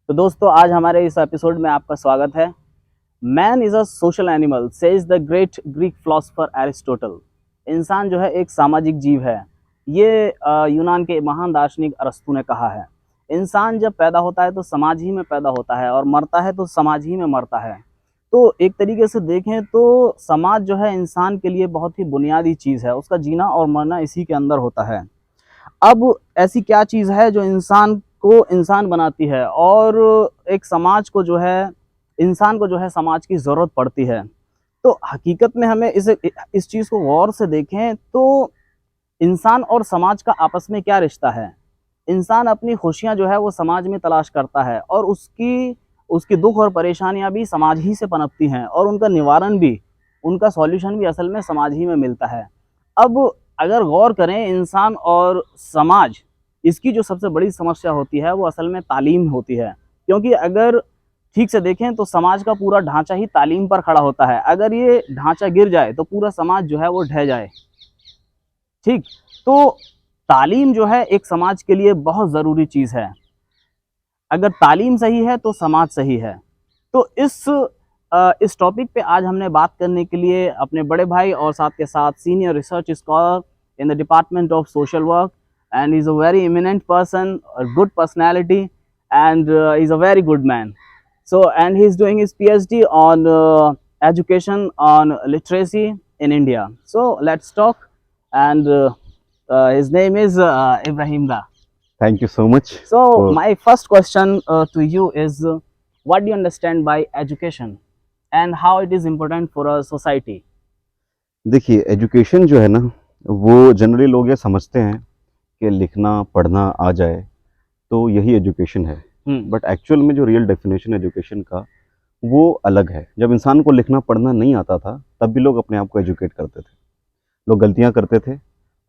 तो दोस्तों आज हमारे इस एपिसोड में आपका स्वागत है। Man is a social animal says the great Greek philosopher Aristotle. इंसान जो है एक सामाजिक जीव है, ये यूनान के महान दार्शनिक अरस्तु ने कहा है। इंसान जब पैदा होता है तो समाज ही में पैदा होता है और मरता है तो समाज ही में मरता है। तो एक तरीके से देखें तो समाज जो है इंसान के लिए बहुत ही बुनियादी चीज़ है, उसका जीना और मरना इसी के अंदर होता है। अब ऐसी क्या चीज़ है जो इंसान को इंसान बनाती है और एक समाज को जो है इंसान को जो है समाज की ज़रूरत पड़ती है। तो हकीकत में हमें इस चीज़ को गौर से देखें तो इंसान और समाज का आपस में क्या रिश्ता है। इंसान अपनी खुशियाँ जो है वो समाज में तलाश करता है और उसकी उसकी दुख और परेशानियाँ भी समाज ही से पनपती हैं और उनका निवारण भी, उनका सॉल्यूशन भी असल में समाज ही में मिलता है। अब अगर गौर करें इंसान और समाज, इसकी जो सबसे बड़ी समस्या होती है वो असल में तालीम होती है। क्योंकि अगर ठीक से देखें तो समाज का पूरा ढांचा ही तालीम पर खड़ा होता है। अगर ये ढांचा गिर जाए तो पूरा समाज जो है वो ढह जाए। ठीक, तो तालीम जो है एक समाज के लिए बहुत ज़रूरी चीज़ है। अगर तालीम सही है तो समाज सही है। तो इस टॉपिक पे आज हमने बात करने के लिए अपने बड़े भाई और साथ के साथ senior research scholar in the department of social work, and is a very eminent person, a good personality, and he's a very good man. So, and he's doing his PhD on education on literacy in India. So let's talk, and his name is Ibrahim Da. Thank you so much So for my first question to you is, what do you understand by education and how it is important for a society? देखिए education जो है ना वो generally लोग ये समझते हैं कि लिखना पढ़ना आ जाए तो यही एजुकेशन है। बट एक्चुअल में जो रियल डेफिनेशन एजुकेशन का वो अलग है। जब इंसान को लिखना पढ़ना नहीं आता था तब भी लोग अपने आप को एजुकेट करते थे। लोग गलतियां करते थे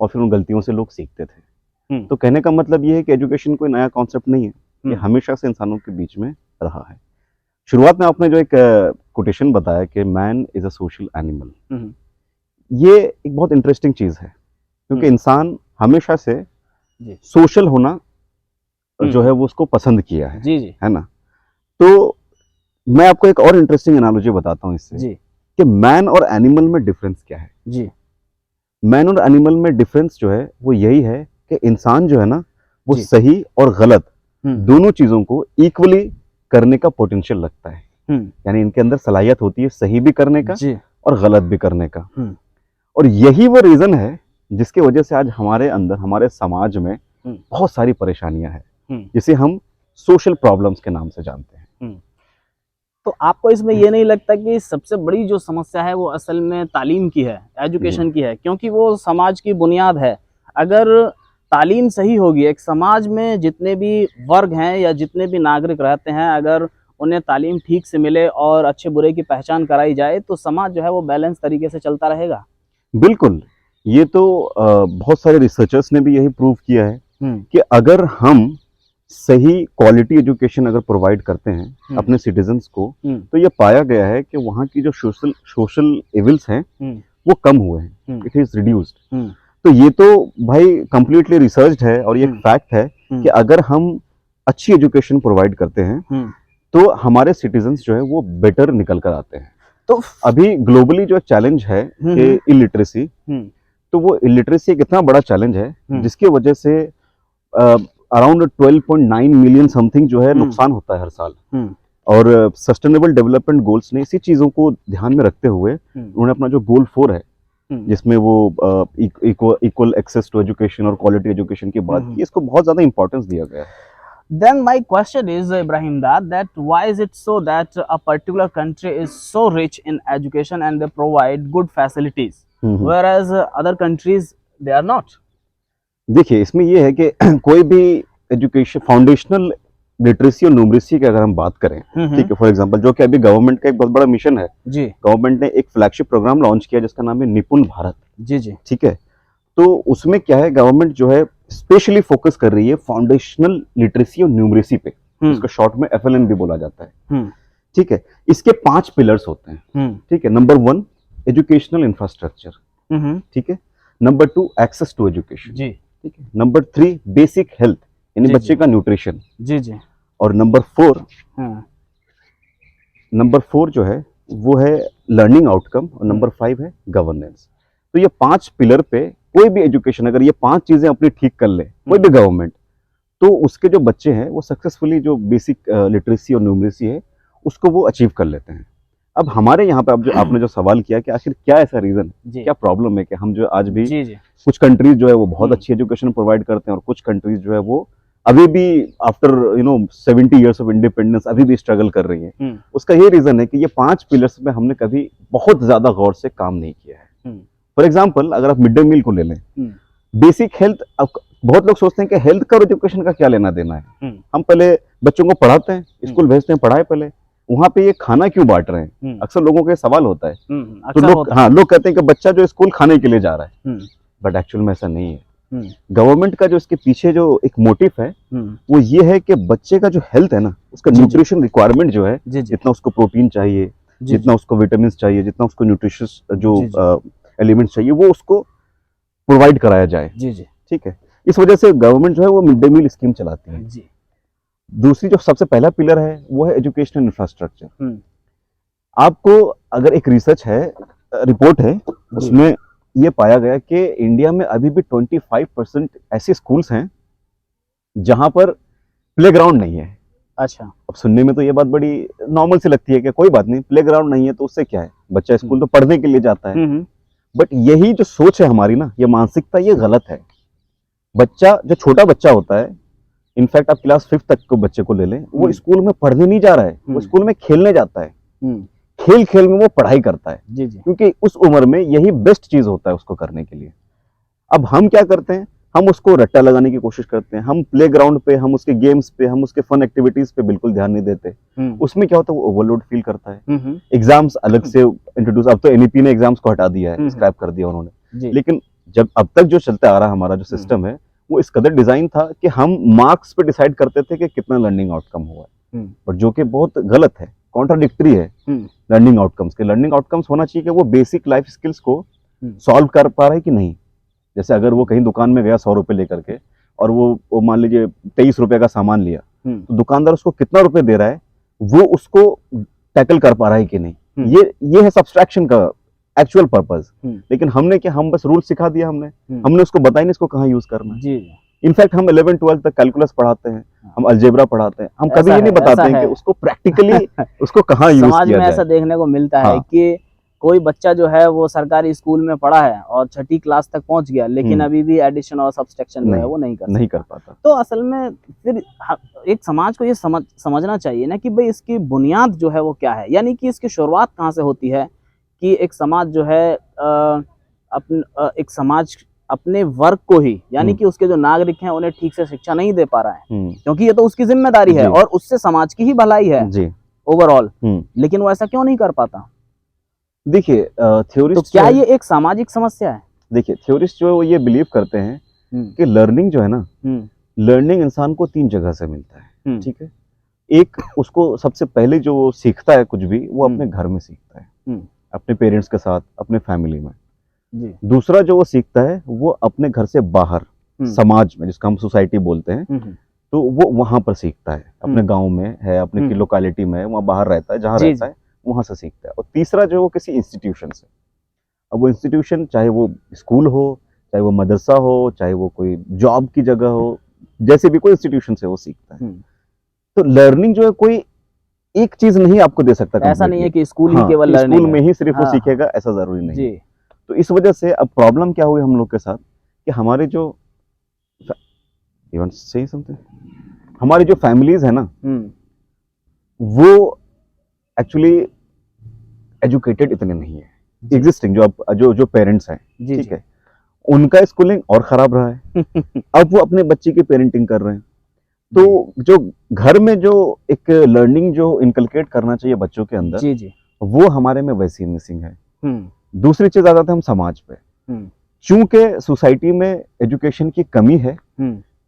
और फिर उन गलतियों से लोग सीखते थे। तो कहने का मतलब ये है कि एजुकेशन कोई नया कॉन्सेप्ट नहीं है, ये हमेशा से इंसानों के बीच में रहा है। शुरुआत में आपने जो एक कोटेशन बताया कि man is a social animal, ये एक बहुत इंटरेस्टिंग चीज है क्योंकि इंसान हमेशा से सोशल होना जो है वो उसको पसंद किया है। जी जी है ना। तो मैं आपको एक और इंटरेस्टिंग एनालॉजी बताता हूँ इससे जी कि मैन और एनिमल में डिफरेंस क्या है। जी मैन और एनिमल में डिफरेंस जो है वो यही है कि इंसान जो है ना वो जी। सही और गलत दोनों चीजों को इक्वली करने का पोटेंशियल लगता है। यानी इनके अंदर सलाहियत होती है सही भी करने का जी और गलत भी करने का। और यही वो रीजन है जिसकी वजह से आज हमारे अंदर हमारे समाज में बहुत सारी परेशानियां हैं जिसे हम सोशल प्रॉब्लम्स के नाम से जानते हैं। तो आपको इसमें ये नहीं लगता कि सबसे बड़ी जो समस्या है वो असल में तालीम की है, एजुकेशन की है? क्योंकि वो समाज की बुनियाद है। अगर तालीम सही होगी, एक समाज में जितने भी वर्ग हैं या जितने भी नागरिक रहते हैं, अगर उन्हें तालीम ठीक से मिले और अच्छे बुरे की पहचान कराई जाए तो समाज जो है वो बैलेंस तरीके से चलता रहेगा। बिल्कुल, ये तो बहुत सारे रिसर्चर्स ने भी यही प्रूव किया है कि अगर हम सही क्वालिटी एजुकेशन अगर प्रोवाइड करते हैं अपने सिटीजन्स को तो ये पाया गया है कि वहाँ की जो सोशल इविल्स हैं वो कम हुए हैं, इट इज रिड्यूस्ड। तो ये तो भाई कंप्लीटली रिसर्च्ड है और ये एक फैक्ट है कि अगर हम अच्छी एजुकेशन प्रोवाइड करते हैं तो हमारे सिटीजन्स जो है वो बेटर निकल कर आते हैं। तो अभी ग्लोबली जो चैलेंज है कि इलिटरेसी, तो वो इलिटरेसी एक इतना बड़ा चैलेंज है जिसकी वजह से अराउंड 12.9 मिलियन समथिंग जो है नुकसान होता है हर साल। और सस्टेनेबल डेवलपमेंट गोल्स ने इसी चीजों को ध्यान में रखते हुए उन्होंने अपना जो गोल 4 है जिसमें वो इक्वल एक्सेस टू एजुकेशन और क्वालिटी एजुकेशन की बात की, इसको बहुत ज्यादा इंपॉर्टेंस दिया गया है। Then my question is, Ibrahim, that why is it so that a particular country is so rich in education and they provide good facilities, whereas other countries they are not? देखिए इसमें ये है कि कोई भी एजुकेशन फाउंडेशनल लिटरेसी और numeracy की अगर हम बात करें, ठीक है, फॉर एग्जांपल जो कि अभी गवर्नमेंट का एक बहुत बड़ा मिशन है जी। गवर्नमेंट ने एक फ्लैगशिप प्रोग्राम लॉन्च किया जिसका नाम है निपुण भारत। जी जी ठीक है। तो उसमें क्या है, गवर्नमेंट जो है स्पेशली फोकस कर रही है फाउंडेशनल लिटरेसी और न्यूमरेसी पे, इसको शॉर्ट में FLN भी बोला जाता है। ठीक है। इसके 5 पिलर्स होते हैं। ठीक है। नंबर 1 एजुकेशनल इंफ्रास्ट्रक्चर, ठीक है। नंबर 2 एक्सेस टू एजुकेशन, जी। ठीक है। नंबर 3 बेसिक हेल्थ यानी बच्चे का न्यूट्रिशन। जी जी। और नंबर 4 जो है वो है लर्निंग आउटकम, और नंबर 5 है गवर्नेंस। तो ये 5 पिलर पे कोई भी एजुकेशन अगर ये 5 चीजें अपनी ठीक कर ले कोई भी गवर्नमेंट, तो उसके जो बच्चे हैं वो सक्सेसफुली जो बेसिक लिटरेसी और न्यूमरेसी है उसको वो अचीव कर लेते हैं। अब हमारे यहाँ पे अब जो आपने जो सवाल किया कि आखिर क्या ऐसा रीजन, क्या प्रॉब्लम है कि हम जो आज भी कुछ कंट्रीज जो है वो बहुत अच्छी एजुकेशन प्रोवाइड करते हैं और कुछ कंट्रीज जो है वो अभी भी आफ्टर 70 इयर्स ऑफ इंडिपेंडेंस अभी भी स्ट्रगल कर रही है। उसका ये रीजन है कि ये 5 पिलर्स पे हमने कभी बहुत ज्यादा गौर से काम नहीं किया है। फॉर एग्जाम्पल अगर आप मिड डे मील को ले लें, बेसिक हेल्थ, बहुत लोग सोचते हैं कि हेल्थ का और एजुकेशन का क्या लेना देना है। हम पहले बच्चों को पढ़ाते हैं, स्कूल भेजते हैं, पढ़ाए पहले, वहां पे ये खाना क्यों बांट रहे हैं, अक्सर लोगों का सवाल होता है। तो लोग कहते हैं कि बच्चा जो स्कूल खाने के लिए जा रहा है, बट एक्चुअल में ऐसा नहीं है। गवर्नमेंट का जो इसके पीछे जो एक मोटिव है वो ये है कि बच्चे का जो हेल्थ है ना, उसका न्यूट्रिशन रिक्वायरमेंट जो है, जितना उसको प्रोटीन चाहिए, जितना उसको विटामिन चाहिए, जितना उसको न्यूट्रिशियस जो एलिमेंट्स चाहिए, वो उसको प्रोवाइड कराया जाए। ठीक है, इस वजह से गवर्नमेंट जो है वो मिड डे मील स्कीम चलाती है। दूसरी जो सबसे पहला पिलर है वो है एजुकेशनल इंफ्रास्ट्रक्चर। आपको अगर एक रिसर्च है, रिपोर्ट है, उसमें ये पाया गया कि इंडिया में अभी भी 25% ऐसे स्कूल्स हैं जहां पर प्लेग्राउंड नहीं है। अच्छा, अब सुनने में तो ये बात बड़ी नॉर्मल सी लगती है कि कोई बात नहीं, प्लेग्राउंड नहीं है तो उससे क्या है, बच्चा स्कूल तो पढ़ने के लिए जाता है। बट यही जो सोच है हमारी ना, ये मानसिकता, ये गलत है। बच्चा जो छोटा बच्चा होता है, इनफैक्ट आप क्लास 5 तक को बच्चे को ले लें, वो स्कूल में पढ़ने नहीं जा रहा है, वो स्कूल में खेलने जाता है। खेल खेल में वो पढ़ाई करता है, क्योंकि उस उम्र में यही बेस्ट चीज होता है उसको करने के लिए। अब हम क्या करते हैं, हम उसको रट्टा लगाने की कोशिश करते हैं। हम प्लेग्राउंड पे, हम उसके गेम्स पे, हम उसके फन एक्टिविटीज पे बिल्कुल ध्यान नहीं देते। उसमें क्या होता है, वो ओवरलोड फील करता है। एग्जाम्स अलग से इंट्रोड्यूस, अब तो एनईपी ने एग्जाम्स को हटा दिया है, स्क्रैप कर दिया उन्होंने। लेकिन जब अब तक जो चलता आ रहा हमारा जो सिस्टम है, वो इस कदर डिजाइन था कि हम मार्क्स पे डिसाइड करते थे कि कितना लर्निंग आउटकम हुआ है, बट जो कि बहुत गलत है, कॉन्ट्राडिक्टरी है लर्निंग आउटकम्स के। लर्निंग आउटकम्स होना चाहिए कि वो बेसिक लाइफ स्किल्स को सॉल्व कर पा रहा है कि नहीं। जैसे अगर वो कहीं दुकान में गया 100 रुपए लेकर के, और वो मान लीजिए 23 रुपए का सामान लिया, तो दुकानदार उसको कितना रुपए दे रहा है, वो उसको टैकल कर पा रहा है कि नहीं। ये है सब्सट्रैक्शन का एक्चुअल पर्पस। लेकिन हमने क्या, हम बस रूल सिखा दिया, हमने उसको बताया नहीं इसको कहाँ यूज करना है। इनफैक्ट हम 11-12 तक कैलकुलस पढ़ाते हैं, हम अलजेब्रा पढ़ाते हैं, हम कभी ये नहीं बताते हैं कि उसको प्रैक्टिकली उसको कहाँ यूज किया जाए। समाज में ऐसा देखने को मिलता है कि कोई बच्चा जो है वो सरकारी स्कूल में पढ़ा है और 6ठी क्लास तक पहुंच गया, लेकिन अभी भी एडिशन और सब्सट्रैक्शन जो है वो नहीं कर पाता। तो असल में फिर एक समाज को ये समझना चाहिए ना कि भाई इसकी बुनियाद जो है वो क्या है, यानी कि इसकी शुरुआत कहाँ से होती है कि एक समाज जो है एक समाज अपने वर्ग को ही, यानी कि उसके जो नागरिक हैं उन्हें ठीक से शिक्षा नहीं दे पा रहा है, क्योंकि ये तो उसकी जिम्मेदारी है और उससे समाज की ही भलाई है ओवरऑल। लेकिन वो ऐसा क्यों नहीं कर पाता? देखिए थ्योरिस्ट, तो क्या ये एक सामाजिक समस्या है? देखिए थ्योरिस्ट जो ये बिलीव करते हैं कि लर्निंग जो है ना, लर्निंग इंसान को 3 जगह से मिलता है। ठीक है, एक उसको सबसे पहले जो सीखता है कुछ भी, वो अपने घर में सीखता है, अपने पेरेंट्स के साथ, अपने फैमिली में। दूसरा जो वो सीखता है वो अपने घर से बाहर समाज में, जिसका हम सोसाइटी बोलते हैं, तो वो वहां पर सीखता है, अपने गांव में है, अपने लोकेलिटी में है, वहां बाहर रहता है, जहां रहता है वहां से सीखता है। और तीसरा जो वो किसी इंस्टीट्यूशन से, अब वो इंस्टीट्यूशन चाहे वो स्कूल हो, चाहे वो मदरसा हो, चाहे वो कोई जॉब की जगह हो, जैसे भी कोई इंस्टीट्यूशन से वो सीखता है। तो लर्निंग जो है कोई एक चीज नहीं आपको दे सकता, ऐसा नहीं है कि स्कूल ही केवल लर्निंग, स्कूल में ही सिर्फ वो सीखेगा, ऐसा जरूरी नहीं है। तो इस वजह से अब प्रॉब्लम क्या हुई हम लोग के साथ कि हमारे जो हमारी जो फैमिलीज है ना, वो एक्चुअली एजुकेटेड इतने नहीं है। एग्जिस्टिंग जो पेरेंट्स हैं, ठीक है, उनका स्कूलिंग और खराब रहा है। अब वो अपने बच्चे की पेरेंटिंग कर रहे हैं। तो जो घर में जो एक लर्निंग जो इनकलकेट करना चाहिए बच्चों के अंदर, वो हमारे में वैसी मिसिंग है। दूसरी चीज आ जाते हैं हम समाज पे। चूंकि सोसाइटी में एजुकेशन की कमी है,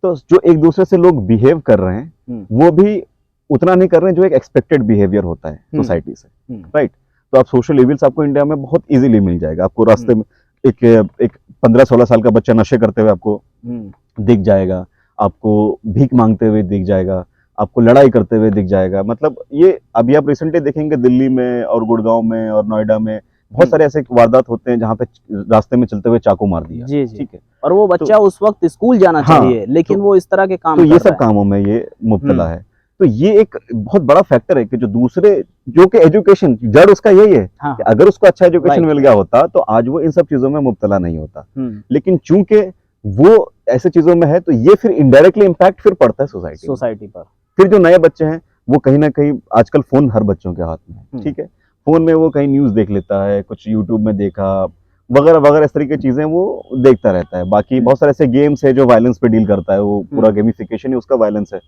तो जो एक दूसरे से लोग बिहेव कर रहे हैं वो भी उतना नहीं कर रहे हैं जो एक एक्सपेक्टेड बिहेवियर होता है सोसाइटी से, राइट। तो आप सोशल इविल्स आपको इंडिया में बहुत इजीली मिल जाएगा। आपको रास्ते में एक 15-16 साल का बच्चा नशे करते हुए आपको दिख जाएगा, आपको भीख मांगते हुए दिख जाएगा, आपको लड़ाई करते हुए दिख जाएगा। मतलब ये अभी आप रिसेंटली देखेंगे दिल्ली में और गुड़गांव में और नोएडा में बहुत सारे ऐसे वारदात होते हैं जहाँ पे रास्ते में चलते हुए चाकू मार दिया। जी जी। ठीक है, और वो बच्चा उस वक्त स्कूल जाना हाँ, चाहिए, लेकिन वो इस तरह के काम तो कर ये रहा सब कामों में ये मुब्तला हम्म। है। तो ये एक बहुत बड़ा फैक्टर है कि जो दूसरे, जो कि एजुकेशन जड़ उसका यही है हाँ कि अगर उसको अच्छा एजुकेशन राइट मिल गया होता तो आज वो इन सब चीजों में मुब्तला नहीं होता। हम्म। लेकिन चूंकि वो ऐसे चीजों में है तो ये फिर इनडायरेक्टली इम्पैक्ट फिर पड़ता है सोसाइटी में। सोसाइटी पर फिर जो नए बच्चे हैं वो कहीं ना कहीं, आजकल फोन हर बच्चों के हाथ में है। ठीक है, फोन में वो कहीं न्यूज देख लेता है, कुछ यूट्यूब में देखा वगैरह वगैरह, इस तरीके की चीजें वो देखता रहता है। बाकी बहुत सारे ऐसे गेम्स है जो वायलेंस पे डील करता है, वो पूरा गेमिफिकेशन ही उसका वायलेंस है।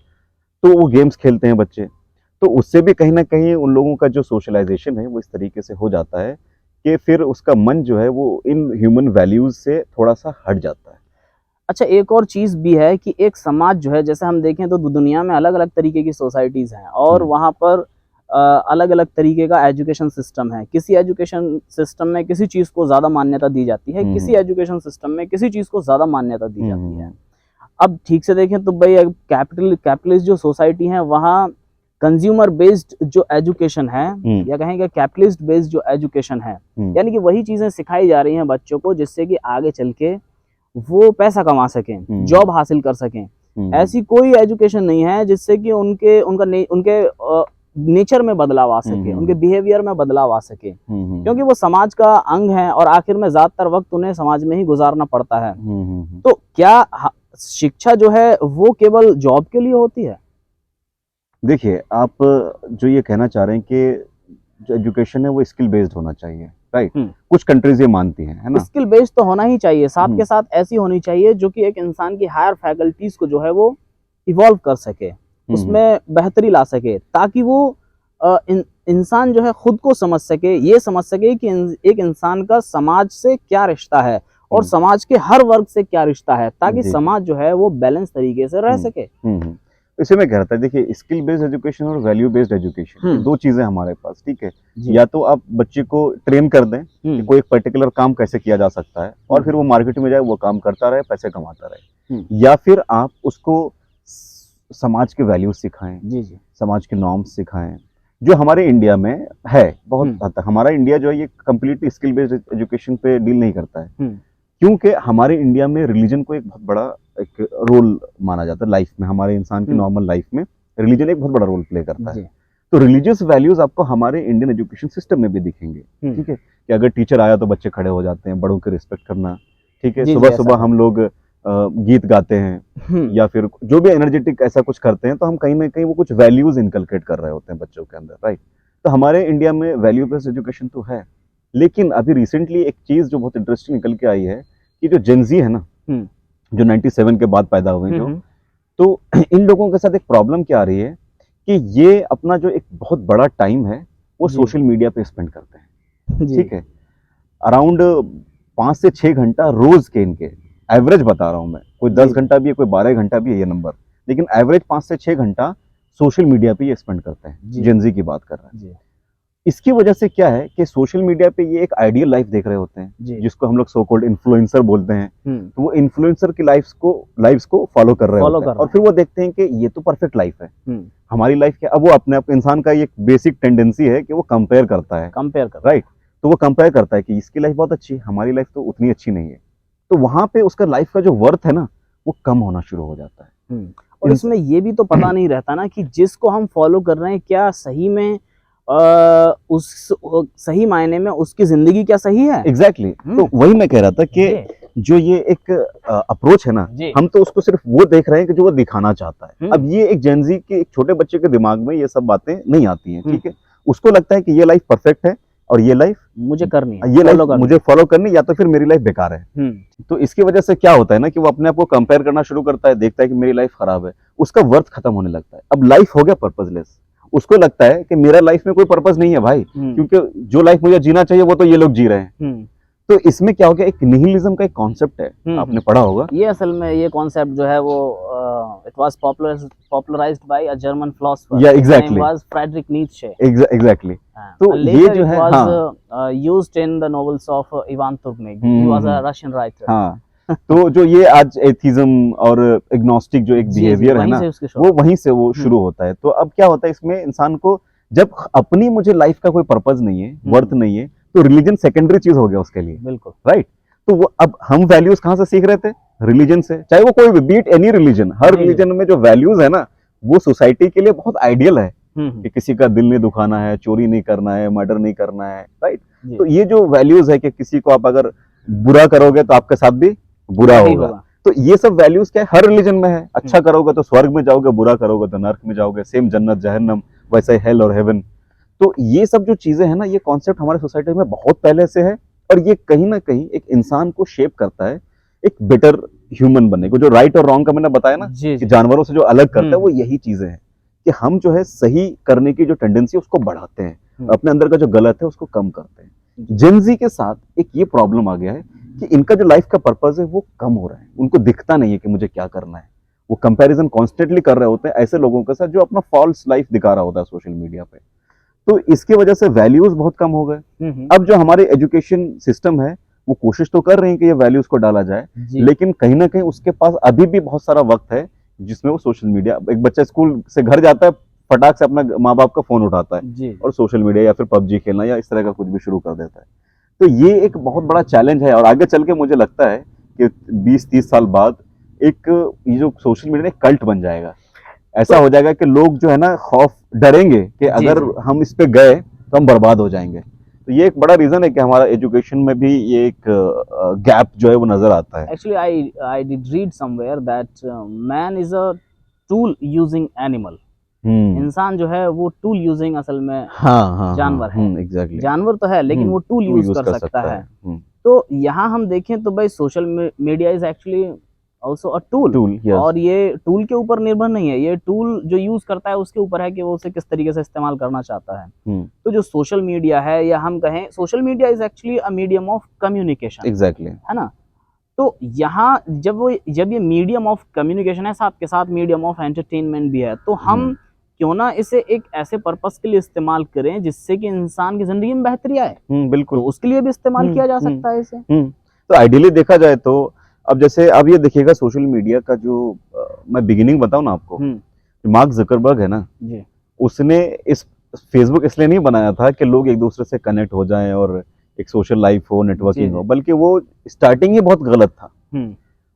तो वो गेम्स खेलते हैं बच्चे, तो उससे भी कहीं ना कहीं उन लोगों का जो सोशलाइजेशन है वो इस तरीके से हो जाता है कि फिर उसका मन जो है वो इन ह्यूमन वैल्यूज से थोड़ा सा हट जाता है। अच्छा, एक और चीज भी है कि एक समाज जो है, जैसे हम देखें तो दुनिया में अलग अलग तरीके की सोसाइटीज हैं और वहाँ पर अलग अलग तरीके का एजुकेशन सिस्टम है। किसी एजुकेशन सिस्टम में किसी चीज को ज्यादा मान्यता दी जाती है, किसी एजुकेशन सिस्टम में किसी चीज को ज्यादा मान्यता दी जाती है। अब ठीक से देखें तो भाई कैपिटलिस्ट जो सोसाइटी है वहाँ कंज्यूमर बेस्ड जो एजुकेशन है या कहेंगे कैपिटलिस्ट बेस्ड जो एजुकेशन है, यानी कि वही चीजें सिखाई जा रही हैं बच्चों को जिससे कि आगे चल के वो पैसा कमा सकें, जॉब हासिल कर सकें। ऐसी कोई एजुकेशन नहीं है जिससे कि उनके नेचर में बदलाव आ सके, उनके बिहेवियर में बदलाव आ सके, क्योंकि वो समाज का अंग है और आखिर में ज्यादातर वक्त उन्हें समाज में ही गुजारना पड़ता है। तो क्या शिक्षा जो है वो केवल जॉब के लिए होती है? देखिए, आप जो ये कहना चाह रहे हैं कि जो एजुकेशन है वो स्किल बेस्ड होना चाहिए, राइट? कुछ कंट्रीज ये मानती हैं, है ना? स्किल बेस्ड तो होना ही चाहिए, साथ के साथ ऐसी होनी चाहिए जो कि एक इंसान की हायर फैकल्टीज को जो है वो इवॉल्व कर सके, उसमें बेहतरी ला सके, ताकि वो इंसान जो है खुद को समझ सके, ये समझ सके कि एक इंसान का समाज से क्या रिश्ता है और समाज के हर वर्ग से क्या रिश्ता है, ताकि समाज जो है वो बैलेंस तरीके से रह सके। इसे मैं कह रहा था, देखिए, स्किल बेस्ड एजुकेशन और वैल्यू बेस्ड एजुकेशन, दो चीजें हमारे पास, ठीक है? या तो आप बच्चे को ट्रेन कर दें कि कोई एक पर्टिकुलर काम कैसे किया जा सकता है और फिर वो मार्केट में जाए, वो काम करता रहे, पैसे कमाता रहे, या फिर आप उसको समाज के वैल्यूज सिखाएं, समाज के नॉर्म्स सिखाएं, जो हमारे इंडिया में है बहुत हद तक। हमारा इंडिया जो है ये कंप्लीटली स्किल बेस्ड एजुकेशन पे डील नहीं करता है, क्योंकि हमारे इंडिया में रिलीजन को एक बहुत बड़ा एक रोल माना जाता है लाइफ में। हमारे इंसान की नॉर्मल लाइफ में रिलीजन एक बहुत बड़ा रोल प्ले करता है। तो रिलीजियस वैल्यूज आपको हमारे इंडियन एजुकेशन सिस्टम में भी दिखेंगे, ठीक है? कि अगर टीचर आया तो बच्चे खड़े हो जाते हैं, बड़ों की रिस्पेक्ट करना, ठीक है? सुबह सुबह हम लोग गीत गाते हैं या फिर जो भी एनर्जेटिक ऐसा कुछ करते हैं, तो हम कहीं ना कहीं वो कुछ वैल्यूज इनकलकेट कर रहे होते हैं बच्चों के अंदर, राइट? तो हमारे इंडिया में वैल्यू बेस्ड एजुकेशन तो है, लेकिन अभी रिसेंटली एक चीज जो बहुत इंटरेस्टिंग निकल के आई है कि जो जेनजी है ना, जो 97 के बाद पैदा हुए जो, तो इन लोगों के साथ एक प्रॉब्लम क्या आ रही है कि ये अपना जो एक बहुत बड़ा टाइम है वो सोशल मीडिया पे स्पेंड करते हैं, ठीक है? अराउंड 5 से 6 घंटा रोज के, इनके एवरेज बता रहा हूं मैं, कोई 10 घंटा भी है, कोई 12 घंटा भी है ये नंबर, लेकिन एवरेज 5 से 6 घंटा सोशल मीडिया पे ये स्पेंड करते हैं। जेनजी की बात कर रहे हैं। इसकी वजह से क्या है कि सोशल मीडिया पे ये एक आइडियल लाइफ देख रहे होते हैं, जिसको हम लोग सो कॉल्ड इन्फ्लुएंसर बोलते हैं। तो वो इन्फ्लुएंसर की लाइफ्स को फॉलो कर रहे होते हैं और फिर वो देखते हैं कि ये तो परफेक्ट लाइफ है, हमारी लाइफ क्या? अब वो अपने आप, इंसान का एक बेसिक टेंडेंसी है कि वो कंपेयर करता है, राइट? तो वो कंपेयर करता है कि इसकी लाइफ बहुत अच्छी है, हमारी लाइफ तो उतनी अच्छी नहीं है। तो वहां पे उसका लाइफ का जो वर्थ है ना वो कम होना शुरू हो जाता है। और इसमें ये भी तो पता नहीं रहता ना कि जिसको हम फॉलो कर रहे हैं क्या सही में उस सही मायने में उसकी जिंदगी क्या सही है। एग्जैक्टली तो वही मैं कह रहा था कि जो ये एक अप्रोच है ना, हम तो उसको सिर्फ वो देख रहे हैं कि जो वो दिखाना चाहता है। अब ये एक जेनजी के, एक छोटे बच्चे के दिमाग में ये सब बातें नहीं आती हैं, ठीक है? उसको लगता है कि ये लाइफ परफेक्ट है और ये लाइफ मुझे करनी है, ये लाइफ मुझे फॉलो करनी, या तो फिर मेरी लाइफ बेकार है। तो इसकी वजह से क्या होता है ना कि वो अपने आप को कंपेयर करना शुरू करता है, देखता है कि मेरी लाइफ खराब है, उसका वर्थ खत्म होने लगता है। अब लाइफ हो गया पर्पजलेस, उसको लगता है कि मेरा लाइफ में कोई पर्पस नहीं है भाई, क्योंकि जो लाइफ मुझे जीना चाहिए वो तो ये लोग जी रहे हैं। तो इसमें क्या हो गया, एक निहिलिज्म का एक कॉन्सेप्ट है, आपने पढ़ा होगा। ये असल में ये कॉन्सेप्ट जो है वो it was popularised by a German philosopher, या exactly was Friedrich Nietzsche. Exactly तो ये जो है used in the novels of Ivan Turgenev, he was a Russian writer. हाँ, तो जो ये आज एथिज्म और एग्नोस्टिक जो एक बिहेवियर है ना, वो वहीं से वो शुरू होता है। तो अब क्या होता है इसमें, इंसान को जब अपनी मुझे लाइफ का कोई पर्पज नहीं है, वर्थ नहीं है, तो रिलीजन सेकेंडरी चीज हो गया उसके लिए। बिल्कुल राइट। तो वो अब हम वैल्यूज कहाँ से सीख रहे थे? रिलीजन से। चाहे वो कोई भी, बीट एनी रिलीजन, हर रिलीजन में जो वैल्यूज है ना, वो सोसाइटी के लिए बहुत आइडियल है कि किसी का दिल नहीं दुखाना है, चोरी नहीं करना है, मर्डर नहीं करना है। राइट। तो ये जो वैल्यूज है कि किसी को आप अगर बुरा करोगे तो आपके साथ भी बुरा होगा, तो ये सब वैल्यूज क्या है, हर रिलीजन में है। अच्छा करोगे तो स्वर्ग में जाओगे, बुरा करोगे तो नर्क में जाओगे। सेम जन्नत जहन्नम, वैसे हेल और हेवन। तो ये सब जो चीजें हैं ना, ये कॉन्सेप्ट हमारे सोसाइटी में बहुत पहले से है, और ये कहीं ना कहीं एक इंसान को शेप करता है एक बेटर ह्यूमन बनने को। जो राइट और रॉन्ग का मैंने बताया ना कि जानवरों से जो अलग करता है, वो यही चीजें हैं कि हम जो है सही करने की जो टेंडेंसी है उसको बढ़ाते हैं, अपने अंदर का जो गलत है उसको कम करते हैं। जेनजी के साथ एक ये प्रॉब्लम आ गया है कि इनका जो लाइफ का पर्पज है वो कम हो रहा है। उनको दिखता नहीं है कि मुझे क्या करना है। वो कंपैरिजन कॉन्स्टेंटली कर रहे होते हैं ऐसे लोगों के साथ जो अपना फॉल्स लाइफ दिखा रहा होता है सोशल मीडिया पे। तो इसकी वजह से वैल्यूज बहुत कम हो गए। अब जो हमारे एजुकेशन सिस्टम है वो कोशिश तो कर रहे हैं कि ये वैल्यूज को डाला जाए, लेकिन कहीं ना कहीं उसके पास अभी भी बहुत सारा वक्त है जिसमें वो सोशल मीडिया, एक बच्चा स्कूल से घर जाता है, फटाक से अपना माँ बाप का फोन उठाता है और सोशल मीडिया या फिर पबजी खेलना या इस तरह का कुछ भी शुरू कर देता है। तो ये एक बहुत बड़ा चैलेंज है, और आगे चल के मुझे लगता है कि 20-30 साल बाद एक ये जो सोशल मीडिया कल्ट बन जाएगा। ऐसा हो जाएगा कि लोग जो है ना खौफ, डरेंगे कि अगर हम इस पे गए तो हम बर्बाद हो जाएंगे। तो ये एक बड़ा रीजन है कि हमारा एजुकेशन में भी ये एक गैप जो है वो नजर आता है। Actually I did read somewhere that man is a tool using animal. इंसान जो है वो टूल यूजिंग असल में जानवर है। एग्जैक्टली जानवर तो है लेकिन वो टूल यूज कर सकता है। तो यहाँ हम देखें तो भाई social media is actually also a tool, और ये टूल के ऊपर निर्भर नहीं है, ये टूल जो यूज करता है उसके ऊपर है कि वो उसे किस तरीके से इस्तेमाल करना चाहता है। तो जो सोशल मीडिया है, या हम कहें social media is actually a medium of communication. Exactly है ना। तो यहाँ जब ये मीडियम ऑफ कम्युनिकेशन है, साथ के साथ मीडियम ऑफ एंटरटेनमेंट भी है, तो हम क्यों ना इसे एक ऐसे पर्पस के लिए इस्तेमाल करें जिससे कि इंसान की जिंदगी में बेहतरी आए। बिल्कुल, तो उसके लिए भी इस्तेमाल किया जा सकता है इसे। तो आइडियली देखा जाए तो अब जैसे अब ये देखिएगा सोशल मीडिया का जो मैं बिगिनिंग बताऊं ना आपको, मार्क जकरबर्ग है ना जी, उसने इस फेसबुक इसलिए नहीं बनाया था कि लोग एक दूसरे से कनेक्ट हो जाएं और एक सोशल लाइफ हो, नेटवर्किंग हो, बल्कि वो स्टार्टिंग ही बहुत गलत था।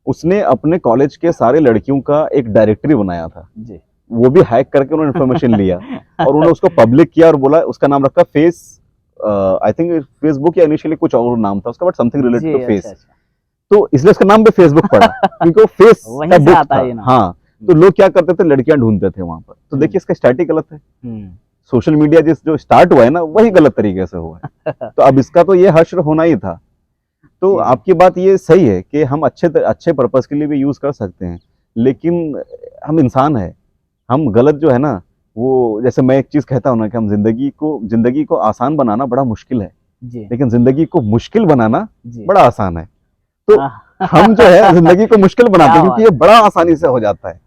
उसने अपने कॉलेज के सारे लड़कियों का एक डायरेक्टरी बनाया था जी, वो भी हैक करके उन्होंने इन्फॉर्मेशन लिया और उन्होंने उसको पब्लिक किया और बोला, उसका नाम रखा फेस, आई थिंक फेसबुक या इनिशियली कुछ और नाम था उसका, but something related to face. तो इसलिए उसका नाम भी फेसबुक पड़ा क्योंकि वो फेस का बुक था। हाँ, तो लोग क्या करते थे, लड़कियां ढूंढते थे वहां पर। तो देखिए इसका स्टार्ट ही गलत है। सोशल मीडिया जो स्टार्ट हुआ है ना, वही गलत तरीके से हुआ है। तो अब इसका तो ये हश्र होना ही था। तो आपकी बात ये सही है कि हम अच्छे पर्पस के लिए भी यूज कर सकते हैं, लेकिन हम इंसान है, हम गलत जो है ना, वो जैसे मैं एक चीज कहता हूँ ना कि हम जिंदगी को आसान बनाना बड़ा मुश्किल है, लेकिन जिंदगी को मुश्किल बनाना बड़ा आसान है। तो हम जो है जिंदगी को मुश्किल बनाते हैं क्योंकि ये बड़ा आसानी से हो जाता है।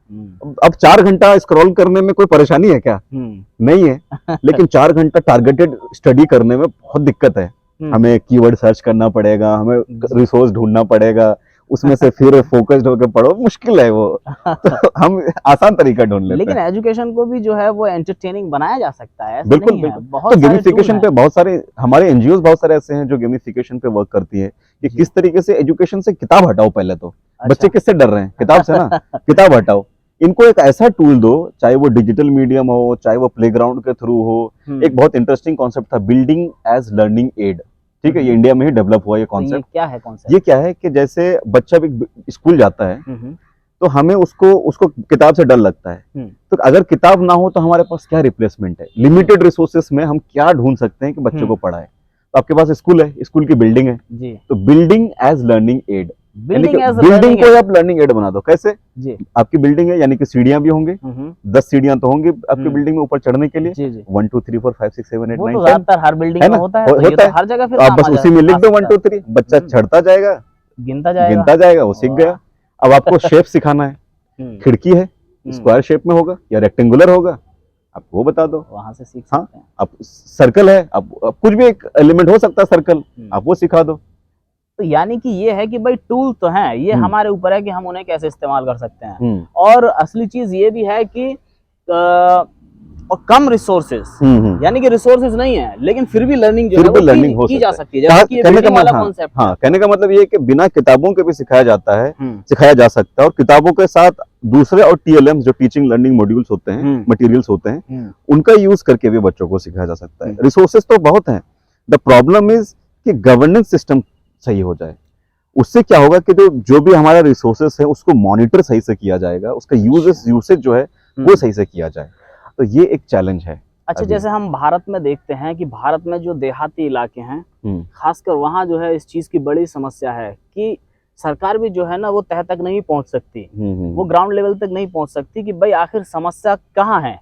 अब 4 घंटा स्क्रॉल करने में कोई परेशानी है क्या? नहीं है। लेकिन 4 घंटा टारगेटेड स्टडी करने में बहुत दिक्कत है। हमें कीवर्ड सर्च करना पड़ेगा, हमें रिसोर्स ढूंढना पड़ेगा, उसमें से फिर फोकस्ड होकर पढ़ो, मुश्किल है वो। तो हम आसान तरीका ढूंढ लेते हैं। लेकिन एजुकेशन को भी जो है वो एंटरटेनिंग बनाया जा सकता है। बिल्कुल बिल्कुल। तो गेमिफिकेशन पे बहुत सारे हमारे एनजीओ बहुत सारे ऐसे हैं जो गेमिफिकेशन पे वर्क करती है कि किस तरीके से एजुकेशन से किताब हटाओ। पहले तो बच्चे किससे डर रहे हैं? किताब से ना। किताब हटाओ, इनको एक ऐसा टूल दो, चाहे वो डिजिटल मीडियम हो, चाहे वो प्लेग्राउंड के थ्रू हो। एक बहुत इंटरेस्टिंग कॉन्सेप्ट था, बिल्डिंग एज लर्निंग एड। ठीक है, ये इंडिया में ही डेवलप हुआ ये कॉन्सेप्ट। क्या है कॉन्सेप्ट? ये क्या है कि जैसे बच्चा भी स्कूल जाता है तो हमें उसको किताब से डर लगता है। तो अगर किताब ना हो तो हमारे पास क्या रिप्लेसमेंट है? लिमिटेड रिसोर्सेस में हम क्या ढूंढ सकते हैं कि बच्चे को पढ़ाए? तो आपके पास स्कूल है, स्कूल की बिल्डिंग है जी। तो building as learning aid, building को आप लर्निंग एड बना दो। कैसे जी? आपकी बिल्डिंग है यानी कि सीढ़ियां भी होंगी, 10 सीढ़ियां तो होंगी आपकी बिल्डिंग में ऊपर चढ़ने के लिए। 1 2 3 4 5 6 7 8 9 10 हर बिल्डिंग में होता है, हर जगह। फिर आप बस उसी में लिख दो 1 2 3, बच्चा चढ़ता जाएगा, गिनता जाएगा, वो सीख गया। अब आपको शेप सिखाना है, खिड़की है, स्क्वायर शेप में होगा या रेक्टेंगुलर होगा, आप वो बता दो, वहां से सीख सकते हैं। आप सर्कल है, आप कुछ भी एक एलिमेंट हो सकता है सर्कल, आप वो सिखा दो। तो यानी कि ये है कि भाई टूल तो हैं, ये हमारे ऊपर है कि हम उन्हें कैसे इस्तेमाल कर सकते हैं। और असली चीज ये भी है कि और कम रिसोर्सेज, यानी कि रिसोर्सेज नहीं है लेकिन फिर भी लर्निंग जो है वो लर्निंग हो की जा सकती है। जैसे कि ये रीडिंग वाला कॉन्सेप्ट है। कहने का मतलब ये है कि बिना किताबों के भी सिखाया जाता है, सिखाया जा सकता है, और किताबों के साथ दूसरे और TLM जो टीचिंग लर्निंग मॉड्यूल्स होते हैं, मटेरियल्स होते हैं, उनका यूज करके भी बच्चों को सिखाया जा सकता है। रिसोर्सेज तो बहुत हैं, द प्रॉब्लम इज कि गवर्नेंस सिस्टम सही हो जाए। उससे क्या होगा कि जो भी हमारा रिसोर्सेस है उसको मॉनिटर सही से किया जाएगा, उसका यूसेज जो है वो सही से किया जाए। तो ये एक चैलेंज है। अच्छा, जैसे हम भारत में देखते हैं कि भारत में जो देहाती इलाके हैं, खासकर वहाँ जो है इस चीज की बड़ी समस्या है कि सरकार भी जो है ना वो तह तक नहीं पहुंच सकती, वो ग्राउंड लेवल तक नहीं पहुंच सकती कि भाई आखिर समस्या कहाँ है।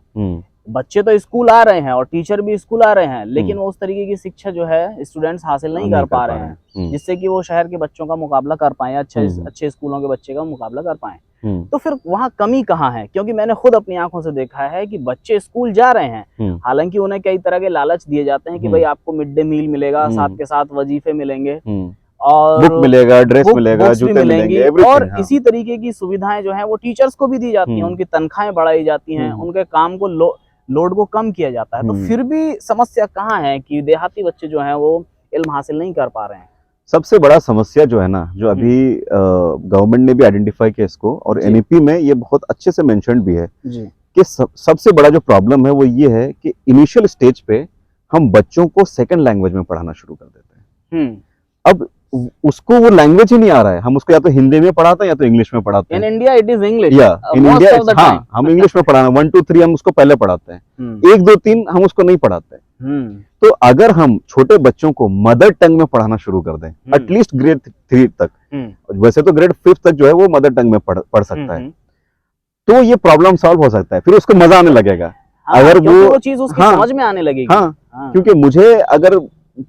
बच्चे तो स्कूल आ रहे हैं और टीचर भी स्कूल आ रहे हैं, लेकिन वो उस तरीके की शिक्षा जो है स्टूडेंट्स हासिल नहीं कर पा रहे हैं जिससे कि वो शहर के बच्चों का मुकाबला कर पाए, अच्छे स्कूलों के बच्चे का मुकाबला कर पाए। तो फिर वहाँ कमी कहाँ है? क्योंकि मैंने खुद अपनी आंखों से देखा है कि बच्चे स्कूल जा रहे हैं, हालांकि उन्हें कई तरह के लालच दिए जाते हैं कि भाई आपको मिड डे मील मिलेगा, साथ के साथ वजीफे मिलेंगे और बुक मिलेगा, ड्रेस मिलेगा, जूते मिलेंगे, और इसी तरीके की सुविधाएं जो है वो टीचर्स को भी दी जाती हैं, उनकी तनख्वाहें बढ़ाई जाती हैं, उनके काम को लोड को कम किया जाता है। तो फिर भी समस्या कहाँ है कि देहाती बच्चे जो हैं वो इल्म हासिल नहीं कर पा रहे हैं? सबसे बड़ा समस्या जो है ना, जो अभी गवर्नमेंट ने भी आइडेंटिफाई किया इसको, और NEP में ये बहुत अच्छे से मेंशन्ड भी है कि सबसे बड़ा जो प्रॉब्लम है वो ये है कि इनिशियल स्टेज पे हम बच्चों को सेकंड लैंग्वेज में पढ़ाना शुरू कर देते हैं। अब उसको वो लैंग्वेज ही नहीं आ रहा है, हम उसको या तो हिंदी में पढ़ाते हैं या तो इंग्लिश में पढ़ाते हैं। In India it is English, या इन इंडिया हाँ, हम इंग्लिश में पढ़ाना 1 2 3 हम उसको पहले पढ़ाते हैं, 1 2 3 हम उसको नहीं पढ़ाते। तो अगर हम छोटे बच्चों को मदर टंग में पढ़ाना शुरू कर दें, एटलीस्ट ग्रेड 3 तक, वैसे तो ग्रेड 5 तक जो है वो मदर टंग में पढ़ सकता है, तो ये प्रॉब्लम सॉल्व हो सकता है, फिर उसको मजा आने लगेगा। अगर वो चीज उसकी समझ में आने लगेगी। क्योंकि मुझे अगर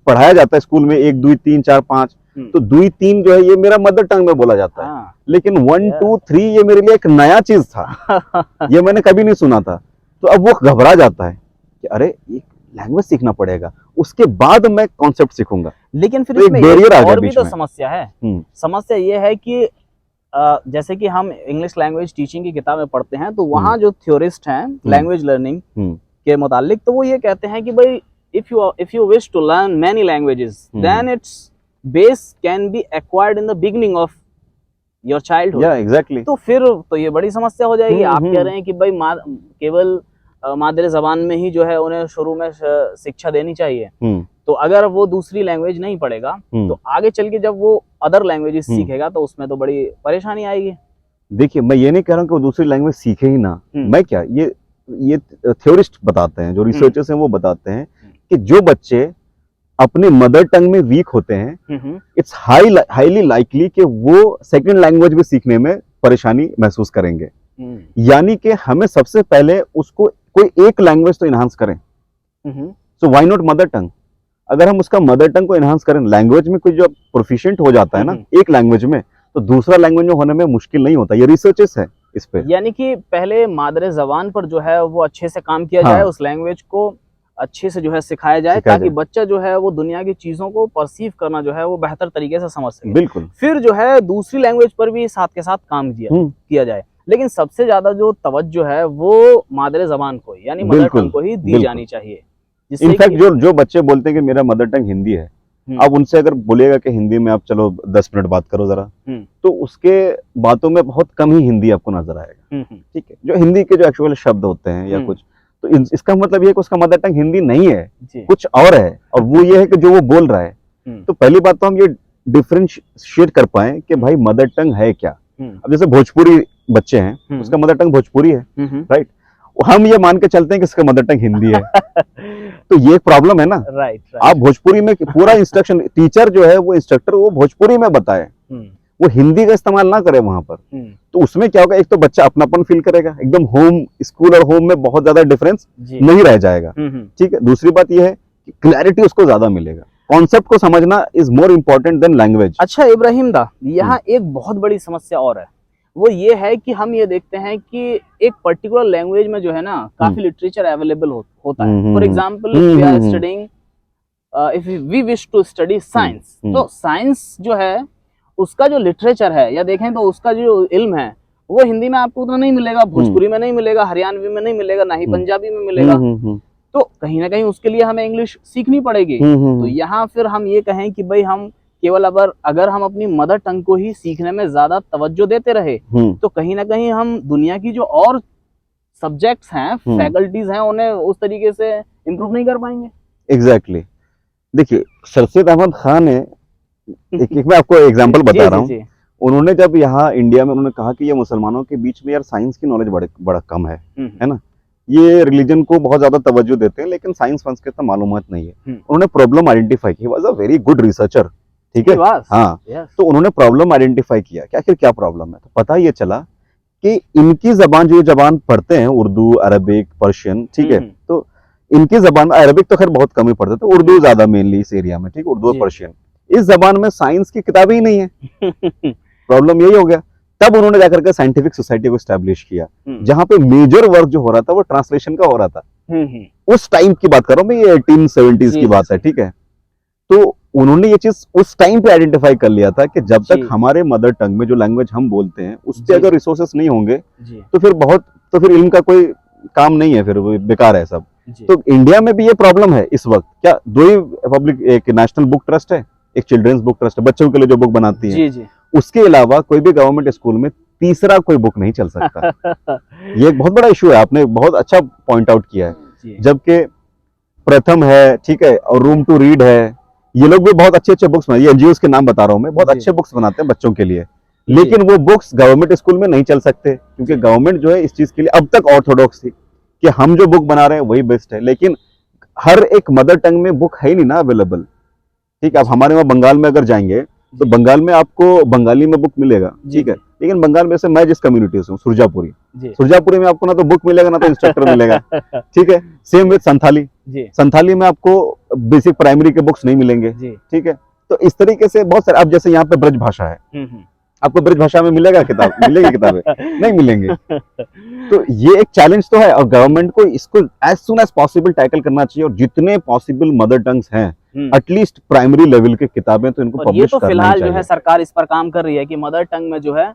पढ़ाया जाता है स्कूल में 1 2 3 4 5, तो 2 3 जो है ये मेरा मदर टंग में बोला जाता है, लेकिन 1 2 3 ये मेरे लिए एक नया चीज था, ये मैंने कभी नहीं सुना था। तो अब वो घबरा जाता है कि अरे ये लैंग्वेज सीखना पड़ेगा, उसके बाद मैं कॉन्सेप्ट सीखूंगा। लेकिन फिर इसमें और भी तो समस्या है। समस्या ये है कि जैसे कि हम इंग्लिश लैंग्वेज टीचिंग की किताबें पढ़ते हैं तो वहाँ जो थ्योरिस्ट हैं लैंग्वेज लर्निंग के मुतालिक, तो वो ये कहते हैं कि भाई if you wish to learn many languages, then its base can be acquired in the beginning of your childhood. Yeah, exactly. तो फिर तो ये बड़ी समस्या हो जाएगी। आप कह रहे हैं कि भाई केवल मादरी जबान में ही जो है उन्हें शुरू में शिक्षा देनी चाहिए, तो अगर वो दूसरी लैंग्वेज नहीं पढ़ेगा तो आगे चल के जब वो अदर लैंग्वेजेस सीखेगा तो उसमें तो बड़ी परेशानी आएगी। देखिए, मैं ये नहीं कह रहा हूँ कि वो दूसरी लैंग्वेज सीखे ही ना, मैं क्या, ये थ्योरिस्ट बताते हैं, जो रिसर्चर्स हैं वो बताते हैं कि जो बच्चे अपने मदर टंग में वीक होते हैं, इट्स हाईली लाइकली कि वो सेकंड लैंग्वेज भी सीखने में परेशानी महसूस करेंगे। यानी कि हमें सबसे पहले उसको कोई एक लैंग्वेज तो इनहांस करें। So why not mother tongue? अगर हम उसका मदर टंग को इनहांस करें, लैंग्वेज में कोई जो प्रोफिशिएंट हो जाता है ना एक लैंग्वेज में, तो दूसरा लैंग्वेज में होने में मुश्किल नहीं होता। ये रिसर्चेस है इस पे। यानी कि पहले मादरे जबान पर जो है वो अच्छे से काम किया जाए, उस लैंग्वेज को अच्छे से जो है सिखाया जाए ताकि बच्चा जो है वो दुनिया की चीजों को परसीव करना जो है वो बेहतर तरीके से समझ सके। बिल्कुल। फिर जो है दूसरी लैंग्वेज पर भी साथ के साथ काम किया जाए, लेकिन सबसे ज्यादा जो तवज्जो है वो मादरे जबान को यानी मदर टंग को ही दी जानी चाहिए। इनफैक्ट जो बच्चे बोलते हैं कि मेरा मदर टंग हिंदी है, अब उनसे अगर बोलेगा कि हिंदी में आप चलो 10 मिनट बात करो जरा, तो उसके बातों में बहुत कम ही हिंदी आपको नजर आएगा। ठीक है, जो हिंदी के जो एक्चुअल शब्द होते हैं या कुछ, तो इसका मतलब ये है कि उसका मदर टंग हिंदी नहीं है, कुछ और है, और वो ये है कि जो वो बोल रहा है। तो पहली बात तो हम ये डिफरेंशिएट कर पाए कि भाई मदर टंग है क्या। अब जैसे भोजपुरी बच्चे हैं, उसका मदर टंग भोजपुरी है, राइट, हम ये मान के चलते हैं कि इसका मदर टंग हिंदी है। तो ये एक प्रॉब्लम है ना। राइट। आप भोजपुरी में पूरा इंस्ट्रक्शन, टीचर जो है वो इंस्ट्रक्टर वो भोजपुरी में बताए, वो हिंदी का इस्तेमाल ना करे वहां पर, तो उसमें क्या होगा, एक तो बच्चा अपनापन फील करेगा, एकदम होम, स्कूल और होम में बहुत ज्यादा डिफरेंस नहीं रह जाएगा। ठीक है, दूसरी बात यह है कि क्लैरिटी उसको ज्यादा मिलेगा, कॉन्सेप्ट को समझना is more important then language. अच्छा इब्राहिम दा, यहाँ एक बहुत बड़ी समस्या और है, वो ये है कि हम ये देखते हैं कि एक पर्टिकुलर लैंग्वेज में जो है ना काफी लिटरेचर अवेलेबल होता है। For example we are studying if we wish to study science, तो साइंस जो है उसका जो लिटरेचर है या देखें तो उसका जो इल्म है वो हिंदी में आपको उतना नहीं मिलेगा, भोजपुरी में नहीं मिलेगा, हरियाणवी में नहीं मिलेगा, ना ही पंजाबी में मिलेगा। तो कहीं ना कहीं उसके लिए हमें इंग्लिश सीखनी पड़ेगी। तो यहाँ फिर हम ये कहें कि भाई हम केवल अगर हम अपनी मदर टंग को ही सीखने में ज्यादा तवज्जो देते रहे तो कहीं ना कहीं हम दुनिया की जो और सब्जेक्ट्स हैं, फैकल्टीज हैं, उन्हें उस तरीके से इम्प्रूव नहीं कर पाएंगे। एग्जैक्टली देखिए सरसेद अहमद खान है, एक मैं आपको एग्जांपल बता रहा हूँ। उन्होंने जब यहाँ इंडिया में उन्होंने कहा कि ये मुसलमानों के बीच में यार साइंस की नॉलेज बड़ा कम है ना, ये रिलीजन को बहुत ज्यादा तवज्जो देते हैं लेकिन साइंस वाइंस की तो मालूमात नहीं है। उन्होंने प्रॉब्लम आइडेंटिफाई की, was a very good researcher, ठीक है। हाँ, तो उन्होंने प्रॉब्लम आइडेंटिफाई किया कि आखिर क्या प्रॉब्लम है। तो पता ये चला कि इनकी जबान जो जबान पढ़ते हैं उर्दू, अरबिक, पर्शियन, ठीक है, तो इनकी जबान में अरबिक तो खैर बहुत कम ही पढ़ते थे, उर्दू ज्यादा मेनली इस एरिया में, ठीक, उर्दू और पर्शियन। इस जबान में साइंस की किताबें ही नहीं है। प्रॉब्लम यही हो गया। तब उन्होंने जाकर के साइंटिफिक सोसाइटी को एस्टैब्लिश किया जहां पे मेजर वर्क जो हो रहा था वो ट्रांसलेशन का हो रहा था। उस टाइम की बात कर रहा हूं मैं, ये 1870s की बात है, ठीक है। तो उन्होंने ये चीज उस टाइम पे आइडेंटिफाई कर लिया था कि जब तक हमारे मदर टंग में जो लैंग्वेज हम बोलते हैं उससे अगर रिसोर्सेस नहीं होंगे तो फिर इल्म का कोई काम नहीं है, फिर बेकार है सब। तो इंडिया में भी ये प्रॉब्लम है इस वक्त। क्या दो ही पब्लिक, एक नेशनल बुक ट्रस्ट है, एक चिल्ड्रंस बुक ट्रस्ट है, बच्चों के लिए जो बुक बनाती है। उसके अलावा कोई भी गवर्नमेंट स्कूल में तीसरा कोई बुक नहीं चल सकता। ये एक बहुत बड़ा इशू है, आपने बहुत अच्छा पॉइंट आउट किया है। जबकि प्रथम है, ठीक है, और रूम टू रीड है, ये लोग भी बहुत अच्छे अच्छे बुक्स बनाते हैं। ये एनजीओ के नाम बता रहा हूं मैं, बहुत अच्छे बुक्स बनाते हैं बच्चों के लिए, लेकिन वो बुक्स गवर्नमेंट स्कूल में नहीं चल सकते क्योंकि गवर्नमेंट जो है इस चीज के लिए अब तक ऑर्थोडॉक्स थी कि हम जो बुक बना रहे हैं वही बेस्ट है। लेकिन हर एक मदर टंग में बुक है ही नहीं ना अवेलेबल, ठीक है। अब हमारे वहाँ बंगाल में अगर जाएंगे तो बंगाल में आपको बंगाली में बुक मिलेगा, ठीक है, लेकिन बंगाल में से मैं जिस कम्युनिटी से हूँ, सुरजापुरी में आपको ना तो बुक मिलेगा ना तो इंस्ट्रक्टर मिलेगा, ठीक है। सेम विद संथाली में आपको बेसिक प्राइमरी के बुक्स नहीं मिलेंगे, ठीक है। तो इस तरीके से बहुत सारे, अब जैसे यहाँ पे ब्रज भाषा है, आपको ब्रज भाषा में मिलेगा किताब, मिलेगी किताबें? नहीं मिलेंगे। तो ये एक चैलेंज तो है और गवर्नमेंट को इसको as soon as possible tackle करना चाहिए और जितने पॉसिबल मदर टंग्स हैं एटलीस्ट प्राइमरी लेवल की किताबें तो इनको पब्लिश करना फिलहाल चाहिए। जो है सरकार इस पर काम कर रही है कि मदर टंग में जो है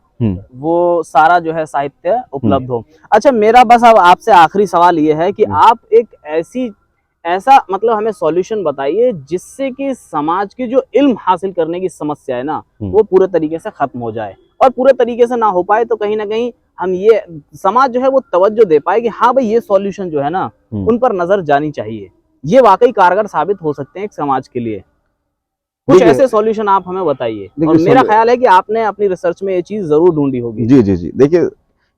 वो सारा जो है साहित्य उपलब्ध हो। अच्छा, मेरा बस अब आपसे आखिरी सवाल ये है कि आप एक ऐसा मतलब हमें सॉल्यूशन बताइए जिससे कि समाज की जो इल्म हासिल करने की समस्या है ना वो पूरे तरीके से खत्म हो जाए, और पूरे तरीके से ना हो पाए तो कहीं ना कहीं हम ये समाज जो है वो तवज्जो दे पाए कि हाँ भाई ये सॉल्यूशन जो है ना उन पर नजर जानी चाहिए, ये वाकई कारगर साबित हो सकते हैं एक समाज के लिए। कुछ ऐसे सॉल्यूशन आप हमें बताइए, और मेरा ख्याल है कि आपने अपनी रिसर्च में ये चीज जरूर ढूंढी होगी। जी जी जी, देखिए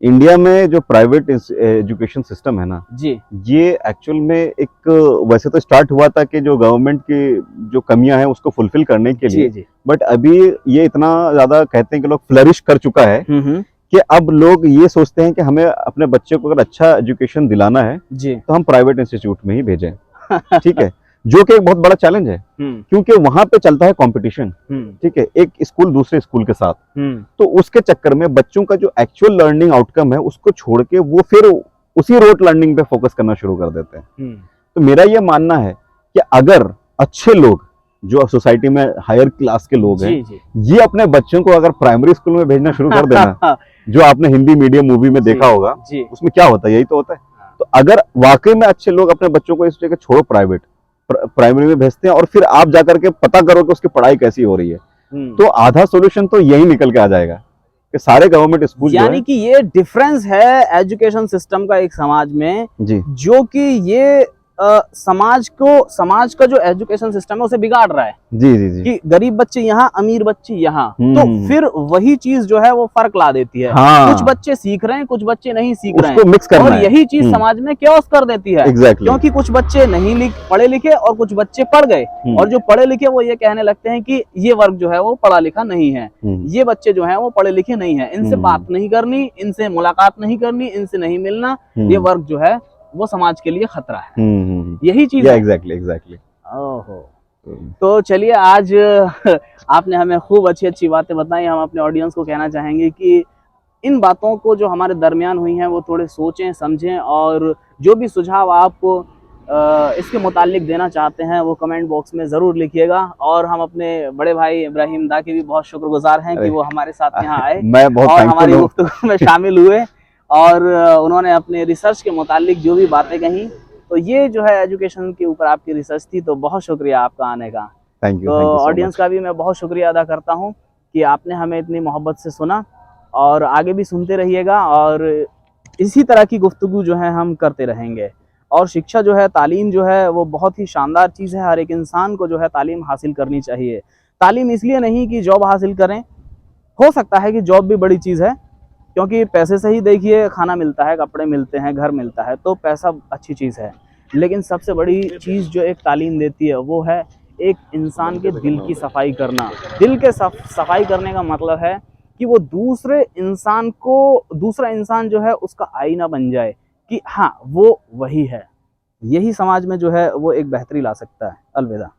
इंडिया में जो प्राइवेट एजुकेशन सिस्टम है ना जी, ये एक्चुअल में एक वैसे तो स्टार्ट हुआ था कि जो गवर्नमेंट की जो कमियां हैं उसको फुलफिल करने के लिए, बट अभी ये इतना ज्यादा कहते हैं कि लोग फ्लरिश कर चुका है कि अब लोग ये सोचते हैं कि हमें अपने बच्चे को अगर अच्छा एजुकेशन दिलाना है तो हम प्राइवेट इंस्टीट्यूट में ही भेजें, ठीक है, जो कि एक बहुत बड़ा चैलेंज है क्योंकि वहां पे चलता है कंपटीशन, ठीक है, एक स्कूल दूसरे स्कूल के साथ। तो उसके चक्कर में बच्चों का जो एक्चुअल लर्निंग आउटकम है उसको छोड़ के वो फिर उसी रोट लर्निंग पे फोकस करना शुरू कर देते हैं। तो मेरा ये मानना है कि अगर अच्छे लोग जो सोसाइटी में हायर क्लास के लोग हैं ये अपने बच्चों को अगर प्राइमरी स्कूल में भेजना शुरू कर देना जो आपने हिंदी मीडियम मूवी में देखा होगा उसमें क्या होता है, यही तो होता है। तो अगर वाकई में अच्छे लोग अपने बच्चों को इस जगह छोड़ो प्राइमरी में भेजते हैं और फिर आप जाकर के पता करो कि उसकी पढ़ाई कैसी हो रही है, तो आधा सॉल्यूशन तो यही निकल के आ जाएगा कि सारे गवर्नमेंट स्कूल, यानी कि ये डिफरेंस है एजुकेशन सिस्टम का एक समाज में जी, जो कि ये समाज का जो एजुकेशन सिस्टम है उसे बिगाड़ रहा है। जी जी जी, कि गरीब बच्चे यहाँ, अमीर बच्चे यहाँ, तो फिर वही चीज जो है वो फर्क ला देती है। हाँ। कुछ बच्चे सीख रहे हैं, कुछ बच्चे नहीं सीख रहे हैं, मिक्स करना और यही चीज समाज में क्योस कर देती है। क्योंकि कुछ बच्चे नहीं पढ़े लिखे और कुछ बच्चे पढ़ गए, और जो पढ़े लिखे वो ये कहने लगते हैं कि ये वर्ग जो है वो पढ़ा लिखा नहीं है, ये बच्चे जो है वो पढ़े लिखे नहीं है, इनसे बात नहीं करनी, इनसे मुलाकात नहीं करनी, इनसे नहीं मिलना, ये वर्ग जो है वो समाज के लिए खतरा है। यही चीज है। एग्जैक्टली। ओहो, तो चलिए आज आपने हमें खूब अच्छी अच्छी बातें बताई। हम अपने ऑडियंस को कहना चाहेंगे कि इन बातों को जो हमारे दरमियान हुई हैं वो थोड़े सोचें समझें, और जो भी सुझाव आप इसके मुतालिक देना चाहते हैं वो कमेंट बॉक्स में ज़रूर लिखिएगा। और हम अपने बड़े भाई इब्राहिम दा के भी बहुत शुक्रगुजार हैं कि वो हमारे साथ यहाँ आए मैं बहुत और thankful हमारी हूँ। गुफ्तगू में शामिल हुए और उन्होंने अपने रिसर्च के मुतालिक जो भी बातें कही, तो ये जो है एजुकेशन के ऊपर आपकी रिसर्च थी, तो बहुत शुक्रिया आपका आने का। थैंक तो यू सो ऑडियंस मच। का भी मैं बहुत शुक्रिया अदा करता हूँ कि आपने हमें इतनी मोहब्बत से सुना और आगे भी सुनते रहिएगा और इसी तरह की गुफ्तगू जो है हम करते रहेंगे। और शिक्षा जो है, तालीम जो है, वो बहुत ही शानदार चीज़ है। हर एक इंसान को जो है तालीम हासिल करनी चाहिए। तालीम इसलिए नहीं कि जॉब हासिल करें, हो सकता है कि जॉब भी बड़ी चीज़ है, क्योंकि पैसे से ही देखिए खाना मिलता है, कपड़े मिलते हैं, घर मिलता है, तो पैसा अच्छी चीज़ है। लेकिन सबसे बड़ी चीज़ जो एक तालीम देती है वो है एक इंसान के दिल की सफाई करना। दिल के सफाई करने का मतलब है कि वो दूसरा इंसान जो है उसका आईना बन जाए कि हाँ वो वही है। यही समाज में जो है वो एक बेहतरी ला सकता है। अलविदा।